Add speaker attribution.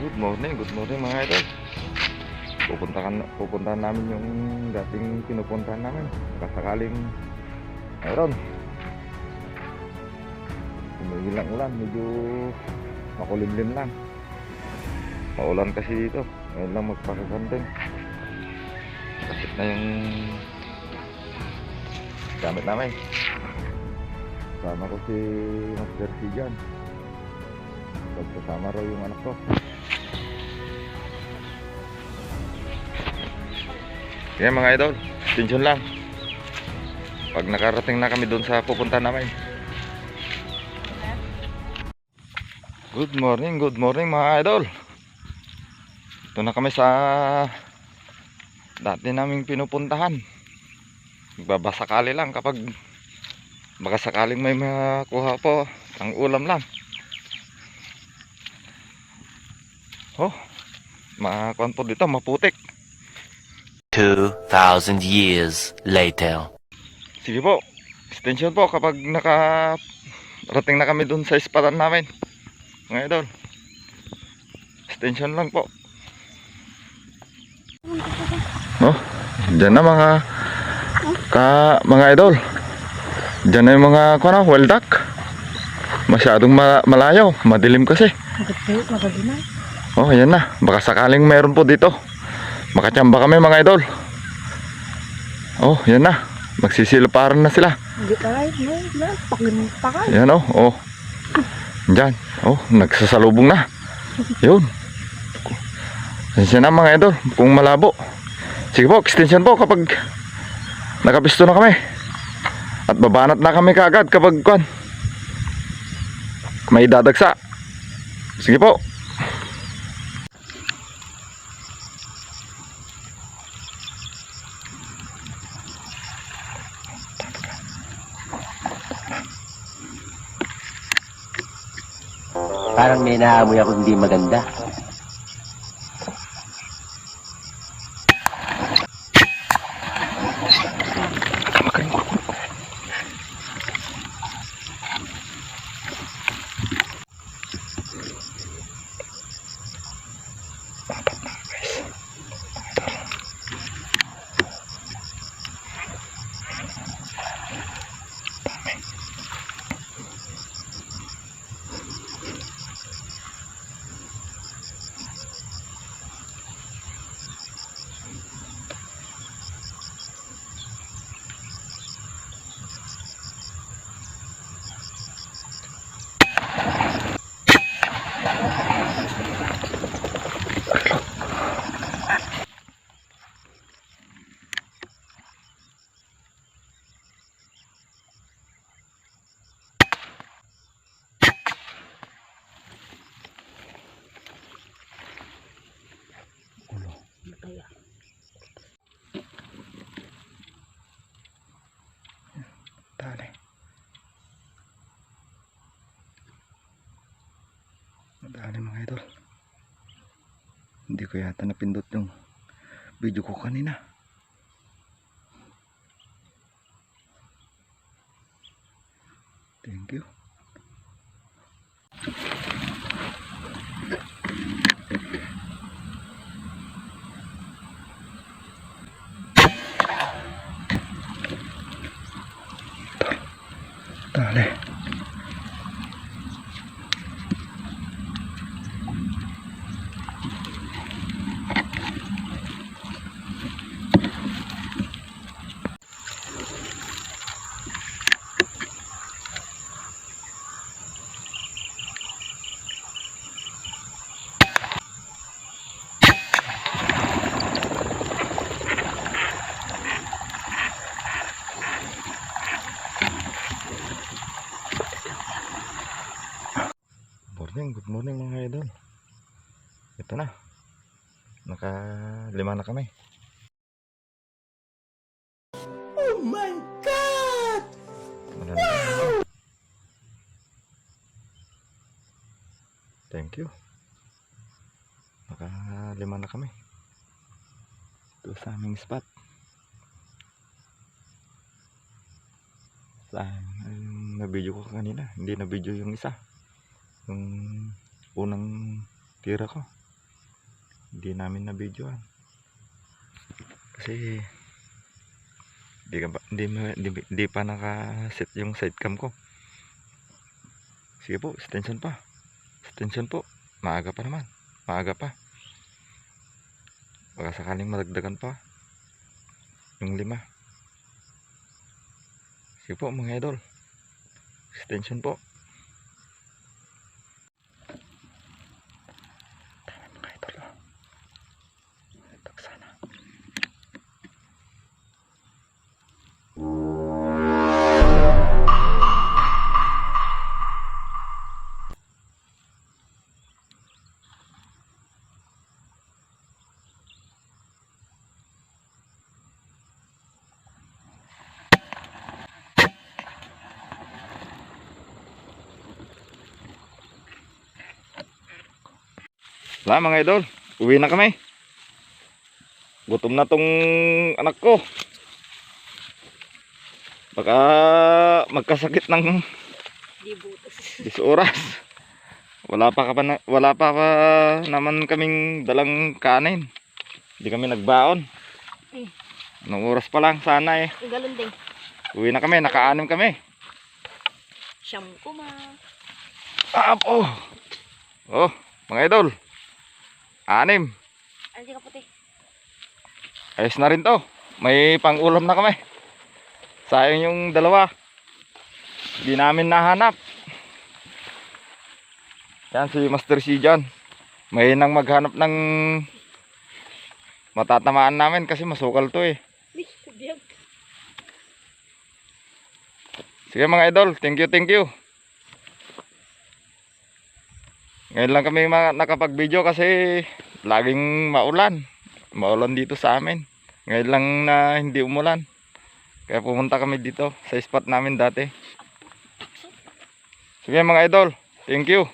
Speaker 1: Good morning mga idol. Pupuntahan namin yung dating pinupuntahan namin. Kasakaling mayroon. Umiilang ulan, medyo makulimlim lang. Maulan kasi dito. Ngayon lang magpakagandang. Kapit na yung gamit namin. Sama ko si Master C dyan. Kasama raw yung anak ko. Kaya mga idol, attention lang. Pag nakarating na kami doon sa pupunta namin. Good morning mga idol. Ito na kami sa dati naming pinupuntahan. Magbabasakali lang kapag baka sakaling may makuha po ang ulam lang. Oh, makakuan po dito, maputik.
Speaker 2: 2,000 years later.
Speaker 1: Sige po, extension po kapag nakarating na kami dun sa ispatan namin mga idol. Extension lang po. Oh, dyan na mga idol. Dyan na yung mga well duck. Masyadong malayo, madilim kasi. Oh, ayan na, baka sakaling meron po dito. Makachamba kami mga idol. Oh, yan na. Magsisilaparan na sila.
Speaker 3: Hindi pa rin, paklimpakay.
Speaker 1: Yan oh, oh. Diyan. Oh, nagsasalubong na. Yun. Yan na mga idol, kung malabo. Sige po, extension po kapag nakapisto na kami. At babanat na kami kaagad kapag may dadagsa. Sige po.
Speaker 2: Parang may naamoy ako hindi maganda.
Speaker 1: Dali. Dali mga idol. Hindi ko yata napindot yung video ko kanina. Thank you. Dali. Good morning mga idol. Ito na. Naka-5 na kami.
Speaker 3: Oh my God!
Speaker 1: Wow! Thank you. Naka-5 na kami. Ito sa aming spot. Sayang na-video ko kanina. Hindi na-video yung isa. Yung unang tira ko. Hindi namin na videoan. Kasi hindi pa naka-set yung sidecam ko. Sige po, extension pa. Extension po. Maaga pa naman. Maaga pa. Baka sakaling madagdagan pa. Yung 5. Sige po mga idol. Extension po. Tayo mga idol. Taksana. Wala mga idol, uwi na kami. Gutom na tong anak ko. Baka magkasakit ng dis oras. Wala pa naman kaming dalang kanin. Hindi kami nagbaon. Anong oras pa lang sana eh.
Speaker 3: Ang galon din.
Speaker 1: Uwi na kami, naka-6 kami.
Speaker 3: Siyam ko ma.
Speaker 1: Oh. Oh, mga idol. 6.
Speaker 3: Ano di ka puti?
Speaker 1: Ayos na rin to. May pang-ulam na kami. Sayang yung 2. Hindi namin nahanap. Yan si Master C dyan. May nang maghanap ng matatamaan namin kasi masukal to eh. Sige mga idol, thank you. Ngayon lang kami nakapag-video kasi laging maulan. Maulan dito sa amin. Ngayon lang na hindi umulan. Kaya pumunta kami dito sa spot namin dati. Sige mga idol, thank you.